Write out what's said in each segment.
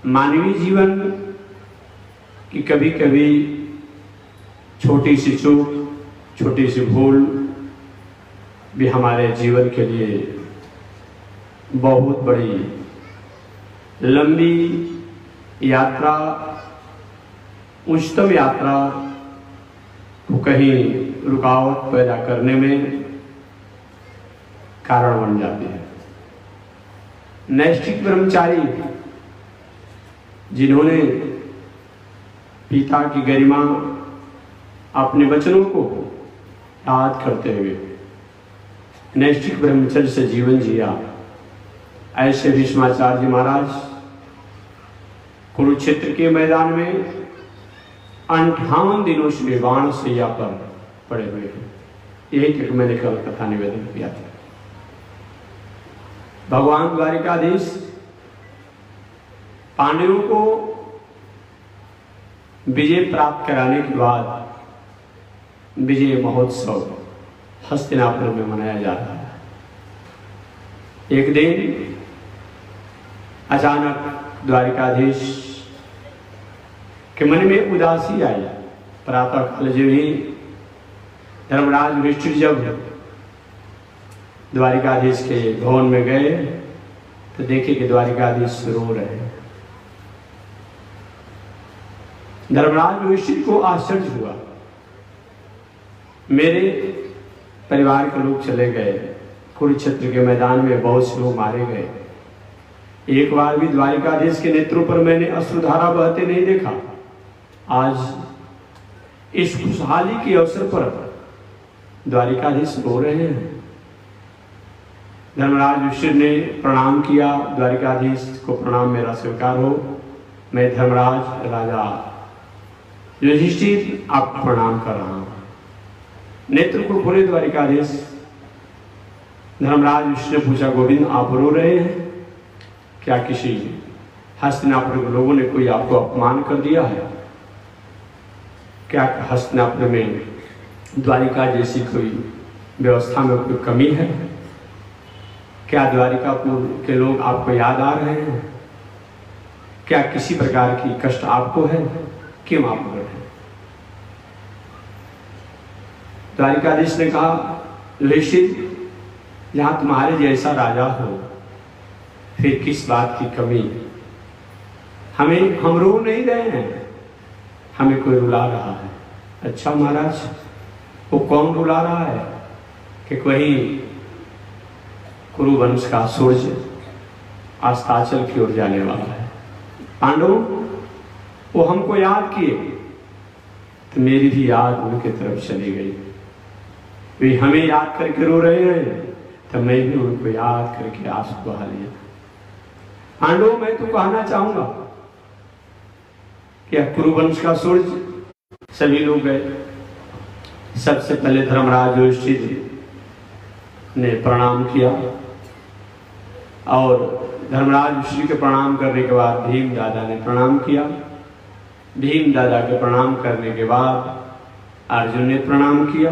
मानवीय जीवन की कभी कभी छोटी सी चूक, छोटी सी भूल भी हमारे जीवन के लिए बहुत बड़ी लंबी यात्रा, उच्चतम यात्रा को कहीं रुकावट पैदा करने में कारण बन जाती है। नैष्ठिक ब्रह्मचारी जिन्होंने पिता की गरिमा अपने वचनों को याद करते हुए नैष्ठिक ब्रह्मचर्य से जीवन जिया, ऐसे भीष्माचार्य जी महाराज कुरुक्षेत्र के मैदान में 58 दिनों से बाण सैया पर पड़े हुए हैं। यही तक मैंने कल कथा निवेदन किया था। भगवान द्वारिकाधीश पांडवों को विजय प्राप्त कराने के बाद विजय महोत्सव हस्तिनापुर में मनाया जाता है। एक दिन अचानक द्वारिकाधीश के मन में उदासी आई। प्रातः काल जो ही धर्मराज युधिष्ठिर जब द्वारिकाधीश के भवन में गए तो देखे कि द्वारिकाधीश रो रहे हैं। धर्मराज युधिष्ठिर को आश्चर्य हुआ, मेरे परिवार के लोग चले गए, कुरुक्षेत्र के मैदान में बहुत से लोग मारे गए, एक बार भी द्वारिकाधीश के नेत्रों पर मैंने अश्रुधारा बहते नहीं देखा। आज इस खुशहाली के अवसर पर द्वारिकाधीश रो रहे हैं। धर्मराज युधिष्ठिर ने प्रणाम किया, द्वारिकाधीश को प्रणाम मेरा स्वीकार हो, मैं धर्मराज राजा युधिष्ठिर आपको प्रणाम कर रहा हूं। नेत्र को खोले द्वारिकाधीश। धर्मराज युधिष्ठिर ने पूछा, गोविंद आप रो रहे हैं क्या? किसी हस्तिनापुर के लोगों ने कोई आपको अपमान कर दिया है क्या? हस्तिनापुर में द्वारिका जैसी कोई व्यवस्था में कोई कमी है क्या? द्वारिकापुर के लोग आपको याद आ रहे हैं क्या? किसी प्रकार की कष्ट आपको है? क्यों आप रो रहे हैं? द्वारिकाधीश ने कहा, युधिष्ठिर जहां तुम्हारे जैसा राजा हो फिर किस बात की कमी? हम रो नहीं रहे हैं, हमें कोई रुला रहा है। अच्छा महाराज, वो कौन रुला रहा है? कि वही कुरुवंश का सूर्य अस्ताचल की ओर जाने वाला है। पांडव वो हमको याद किए तो मेरी भी याद उनके तरफ चली गई। वे हमें याद करके रो रहे हैं तो मैं भी उनको याद करके आंसू बहा लिया। पांडव मैं तो कहना चाहूंगा कि कुरुवंश का सूर्य सभी लोग गए। सबसे पहले धर्मराज युधिष्ठिर ने प्रणाम किया और धर्मराज युधिष्ठिर के प्रणाम करने के बाद भीम दादा ने प्रणाम किया। भीम दादा के प्रणाम करने के बाद अर्जुन ने प्रणाम किया,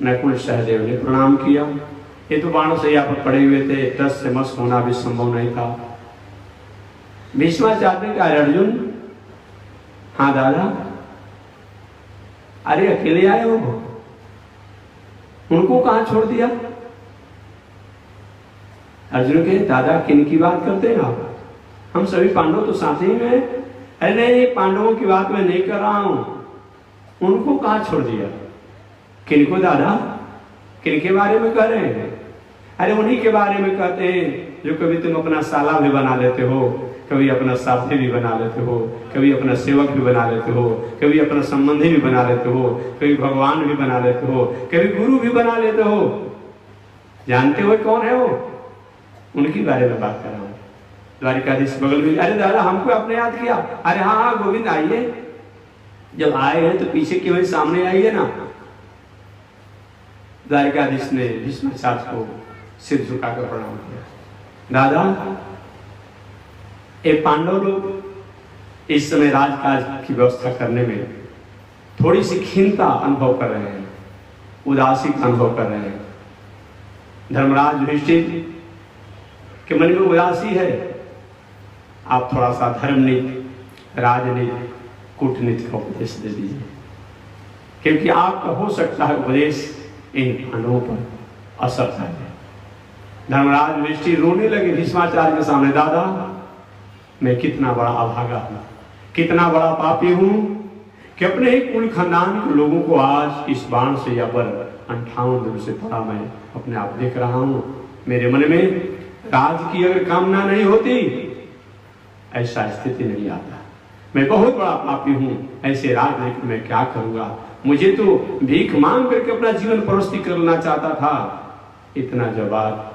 नकुल सहदेव ने प्रणाम किया। ये तो बाण सैया पर पड़े हुए थे, टस से मस होना भी संभव नहीं था। भीष्माचार्य ने कहा, अर्जुन हाँ दादा, अरे अकेले आए हो, उनको कहां छोड़ दिया? अर्जुन कहे, दादा किन की बात करते हैं आप? हम सभी पांडव तो साथ ही में। अरे नहीं, पांडवों की बात मैं नहीं कर रहा हूं, उनको कहां छोड़ दिया? किनको दादा? किनके बारे में कह रहे हैं? अरे उन्हीं के बारे में कहते हैं जो कभी तुम अपना साला भी बना लेते हो, कभी अपना साथी भी बना लेते हो, कभी अपना सेवक भी बना लेते हो, कभी अपना संबंधी भी बना लेते हो, कभी भगवान भी बना लेते हो, कभी गुरु भी बना लेते हो। जानते हो कौन है वो? उनके बारे में बात कर रहा हूं। द्वारिकाधीश बगल में, अरे दादा हमको आपने याद किया? अरे हाँ हाँ गोविंद आइए, जब आए हैं तो पीछे क्यों सामने आइए ना। द्वारिकाधीश ने भीष्माचार्य को सिर झुकाकर प्रणाम किया। दादा ये पांडव लोग इस समय राजकाज की व्यवस्था करने में थोड़ी सी खिन्नता अनुभव कर रहे हैं, उदासी का अनुभव कर रहे हैं। धर्मराज युधिष्ठिर के मन में उदासी है, आप थोड़ा सा धर्मनीति, राजनीति, कूटनीति का उपदेश दे दीजिए, क्योंकि आपका हो सकता है उपदेश इन पांडवों पर असर करे। धर्मराज युधिष्ठिर रोने लगे भीष्माचार्य के सामने, दादा मैं कितना बड़ा अभागा हूं, कितना बड़ा पापी हूं कि अपने ही कुल खानदान के लोगों को आज इस बाण से या पर 58 दूर से पड़ा मैं अपने आप देख रहा हूं। मेरे मन में राज की अगर कामना नहीं होती, ऐसा स्थिति नहीं आता। मैं बहुत बड़ा पापी हूं, ऐसे राज लेकर मैं क्या करूंगा? मुझे तो भीख मांग करके अपना जीवन प्रस्थित करना चाहता था। इतना जवाब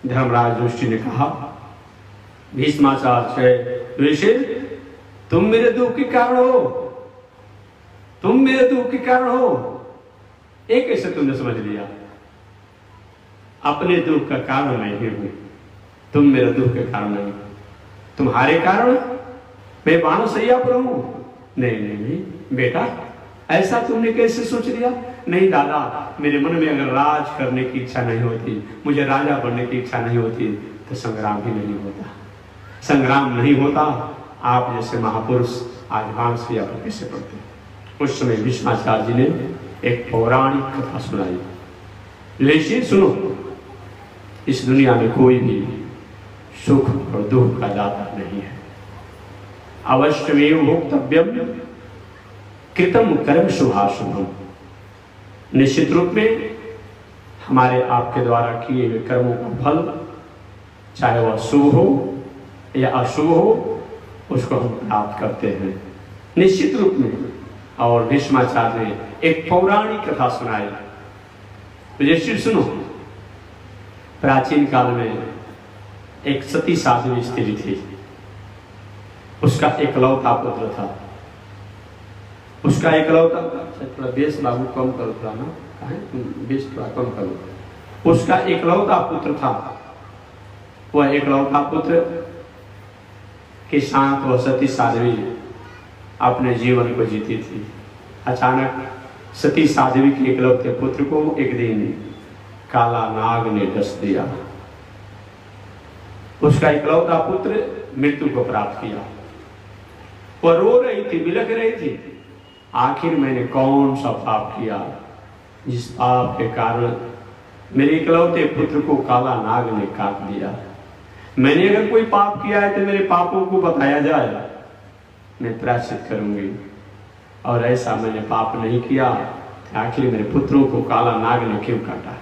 धर्मराज युधिष्ठिर ने कहा, भीष्माचार्य युधिष्ठिर तुम मेरे दुख के कारण हो, तुम मेरे दुख के कारण हो। एक कैसे तुमने समझ लिया? अपने दुख का कारण मैं ही हूं, तुम मेरे दुख के कारण नहीं। तुम्हारे कारण मैं बाणशैया पर हूं? नहीं नहीं नहीं बेटा, ऐसा तुमने कैसे सोच लिया? नहीं दादा, मेरे मन में अगर राज करने की इच्छा नहीं होती, मुझे राजा बनने की इच्छा नहीं होती, तो संग्राम ही नहीं होता। संग्राम नहीं होता, आप जैसे महापुरुष आज बाणशैया पर कैसे पड़ते? उस समय भीष्माचार्य जी ने एक पौराणिक कथा सुनाई। लेकिन सुनो, इस दुनिया में कोई भी सुख और दुख का दाता नहीं है। अवश्यमेव भोक्तव्यम कृतम कर्म शुभाशुभम। निश्चित रूप में हमारे आपके द्वारा किए हुए कर्मों का फल, चाहे वह शुभ हो या अशुभ हो, उसको हम प्राप्त करते हैं निश्चित रूप में। और भीष्माचार्य ने एक पौराणिक कथा सुनाई। युधिष्ठिर सुनो, प्राचीन काल में एक सती साध्वी स्त्री थी, उसका एकलौता पुत्र था। उसका एकलौता, थोड़ा बेस बाबू कम करो, थोड़ा ना बेस थोड़ा कम करो। उसका एकलौता पुत्र था। वह एकलौता पुत्र के साथ वह सती साध्वी अपने जीवन को जीती थी। अचानक सती साध्वी के एकलौते पुत्र को एक दिन काला नाग ने डस दिया। उसका एकलौता पुत्र मृत्यु को प्राप्त किया। वह रो रही थी, बिलख रही थी, आखिर मैंने कौन सा पाप किया जिस पाप के कारण मेरे इकलौते पुत्र को काला नाग ने काट दिया? मैंने अगर कोई पाप किया है तो मेरे पापों को बताया जाए, मैं प्रायश्चित करूंगी। और ऐसा मैंने पाप नहीं किया, आखिर मेरे पुत्रों को काला नाग ने क्यों काटा?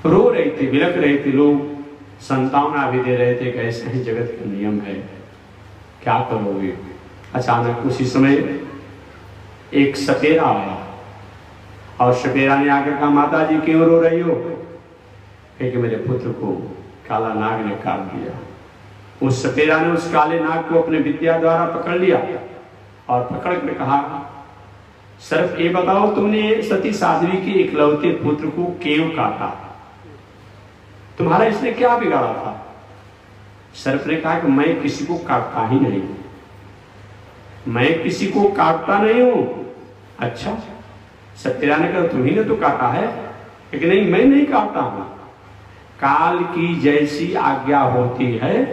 रो रही थी, बिलख रही थी। लोग संतावना भी दे रहे थे कि ऐसा ही जगत का नियम है, क्या करोगे? अचानक उसी समय एक सपेरा आया और सपेरा ने आकर कहा, माता जी क्यों रो रही हो? क्योंकि मेरे पुत्र को काला नाग ने काट दिया। उस सपेरा ने उस काले नाग को अपने विद्या द्वारा पकड़ लिया और पकड़ कर कहा, सिर्फ ये बताओ तुमने सती साध्वी के इकलौते पुत्र को क्यों काटा? तुम्हारा इसने क्या बिगाड़ा था? सर्प ने कहा कि मैं किसी को काटता ही नहीं, मैं किसी को काटता नहीं हूं। अच्छा, सपेरा ने कहा तुम्ही ने तो काटा है। लेकिन नहीं, मैं नहीं काटता हूं। काल की जैसी आज्ञा होती है,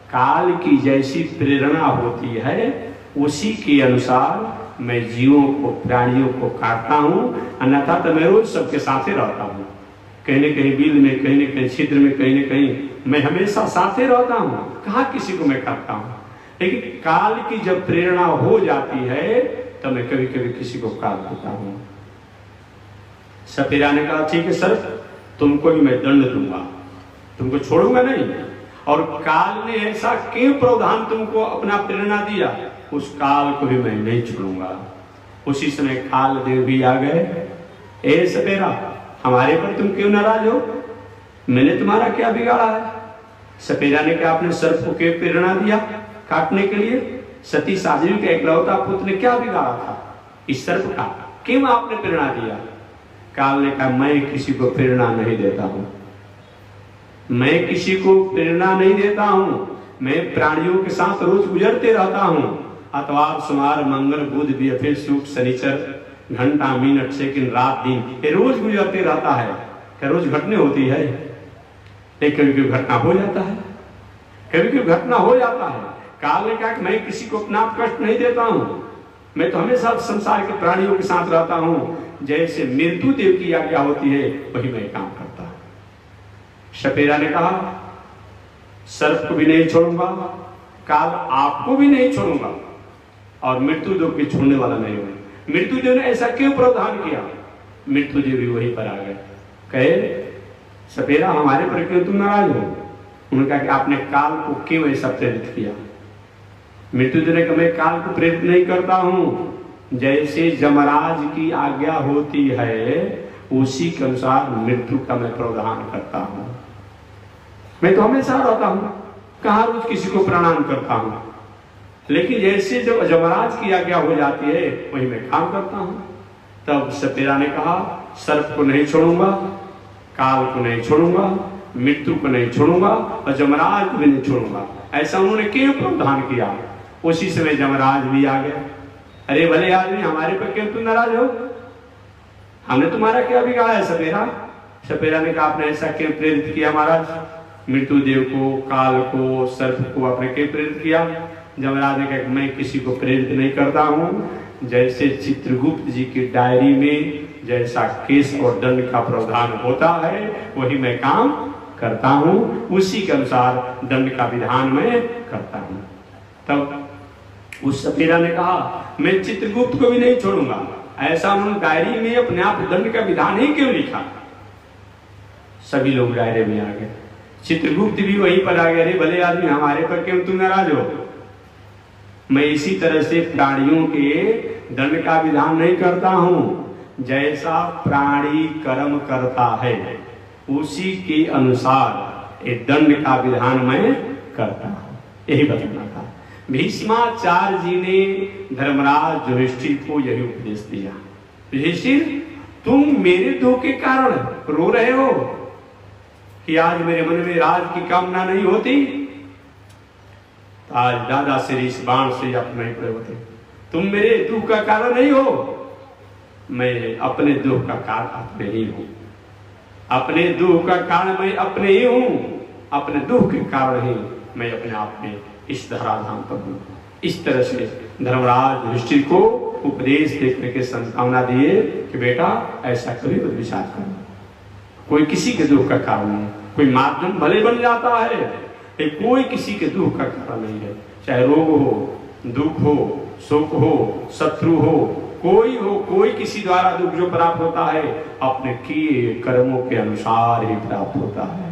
काल की जैसी प्रेरणा होती है, उसी के अनुसार मैं जीवों को, प्राणियों को काटता हूं। अन्यथा तो मैं रोज सबके साथ ही रहता हूं, कहीं न कहीं बिल में, कहीं न कहीं छिद्र में, कहीं न कहीं मैं हमेशा साथ ही रहता हूं। कहाँ किसी को मैं काटता हूं? लेकिन काल की जब प्रेरणा हो जाती है तो मैं कभी कभी किसी को काट देता हूं। सपेरा ने कहा, ठीक है सर, तुमको भी मैं दंड दूंगा, तुमको छोड़ूंगा नहीं। और काल ने ऐसा क्यों प्रावधान तुमको अपना प्रेरणा दिया, उस काल को भी मैं नहीं छोड़ूंगा। उसी समय काल देव भी आ गए। ए सपेरा, हमारे पर तुम क्यों नाराज हो? मैंने तुम्हारा क्या बिगाड़ा है? सपेरा ने कहा, आपने सर्प को क्यों प्रेरणा दिया काटने के लिए? सती साध्वी के एकलौता पुत्र ने क्या बिगाड़ा था? इस सर्प का क्यों आपने प्रेरणा दिया? काल ने कहा, मैं किसी को प्रेरणा नहीं देता हूं, मैं किसी को प्रेरणा नहीं देता हूं। मैं प्राणियों के साथ रोज गुजरते रहता हूं। अतवार, सोमवार, मंगल, बुध, बृहस्पति, शुक्र, शनिचर, घंटा, मिनट, सेकंड, रात, दिन, ये रोज गुजरते रहता है। क्या रोज घटने होती है? लेकिन कभी घटना हो जाता है। कभी कभी घटना हो जाता है। काल ने कहा कि मैं किसी को अपना कष्ट नहीं देता हूं, मैं तो हमेशा संसार के प्राणियों के साथ रहता हूं, जैसे मृत्यु देव की आज्ञा होती है वही मैं काम करता हूं। सपेरा ने कहा सर्प को भी नहीं छोड़ूंगा, काल आपको भी नहीं छोड़ूंगा, और मृत्यु देव को छोड़ने वाला नहीं हूं। मृत्यु देव ने ऐसा क्यों प्रावधान किया? मृत्यु देव भी वहीं पर आ गए, कहे सपेरा हमारे पर क्यों तुम नाराज हो? उन्होंने कहा कि आपने काल को क्यों ऐसा प्रेरित किया? मृत्युदेव ने कहा मैं काल को प्रेरित नहीं करता हूं, जैसे जमराज की आज्ञा होती है उसी के अनुसार मृत्यु का मैं प्रावधान करता हूं। मैं तो हमेशा रहता हूं, कहां रोज किसी को प्रणाम करता हूं, लेकिन जैसे जब जमराज की आज्ञा हो जाती है वही मैं काम करता हूं। तब सपेरा ने कहा सर्प को नहीं छोड़ूंगा, काल को नहीं छोड़ूंगा, मृत्यु को नहीं छोड़ूंगा और जमराज को भी नहीं छोड़ूंगा। ऐसा उन्होंने क्यों प्रावधान किया? उसी समय जमराज भी आ गए। अरे भले आदमी हमारे पर क्यों तुम नाराज हो? हमने तुम्हारा क्या बिगाड़ा है सपेरा? सपेरा ने कहा आपने ऐसा क्यों प्रेरित किया महाराज? मृत्यु देव को, काल को, सर्प को आपने क्यों प्रेरित किया? जमराज ने कहा मैं किसी को प्रेरित नहीं करता हूं, जैसे चित्रगुप्त जी की डायरी में जैसा केस और दंड का प्रावधान होता है वही मैं काम करता हूं, उसी के अनुसार दंड का विधान मैं करता हूं। तब उस सपेरा ने कहा मैं चित्रगुप्त को भी नहीं छोड़ूंगा। ऐसा उन्होंने डायरी में अपने आप दंड का विधान ही क्यों लिखा? सभी लोग डायरी में आ गए, चित्रगुप्त भी वहीं पर आ गए। अरे भले आदमी हमारे पर क्यों तुम नाराज हो? मैं इसी तरह से प्राणियों के दंड का विधान नहीं करता हूं, जैसा प्राणी कर्म करता है उसी के अनुसार एक दंड का विधान मैं करता हूं। यही बताना था। भीष्माचार्य जी ने धर्मराज युधिष्ठिर को यही उपदेश दिया। युधिष्ठिर तुम मेरे दुख के कारण रो रहे हो कि आज मेरे मन में राज की कामना नहीं होती, तो आज दादा से इस बाण से आप नहीं पड़े होते। तुम मेरे दुख का कारण नहीं हो, मैं अपने दुख का कारण अपने ही हूं। अपने दुख का कारण मैं अपने ही हूं, अपने दुख के कारण ही मैं अपने आप में इस धराधाम पर हूं। इस तरह से धर्मराज युधिष्ठिर को उपदेश देने के संभावना दिए कि बेटा ऐसा कभी मत विचार करना, कोई किसी के दुख का कारण नहीं। कोई माध्यम भले बन जाता है, कोई किसी के दुख का कारण नहीं है। चाहे रोग हो, दुख हो, सुख हो, शत्रु हो, कोई किसी द्वारा दुख जो प्राप्त होता है अपने किए कर्मों के अनुसार ही प्राप्त होता है।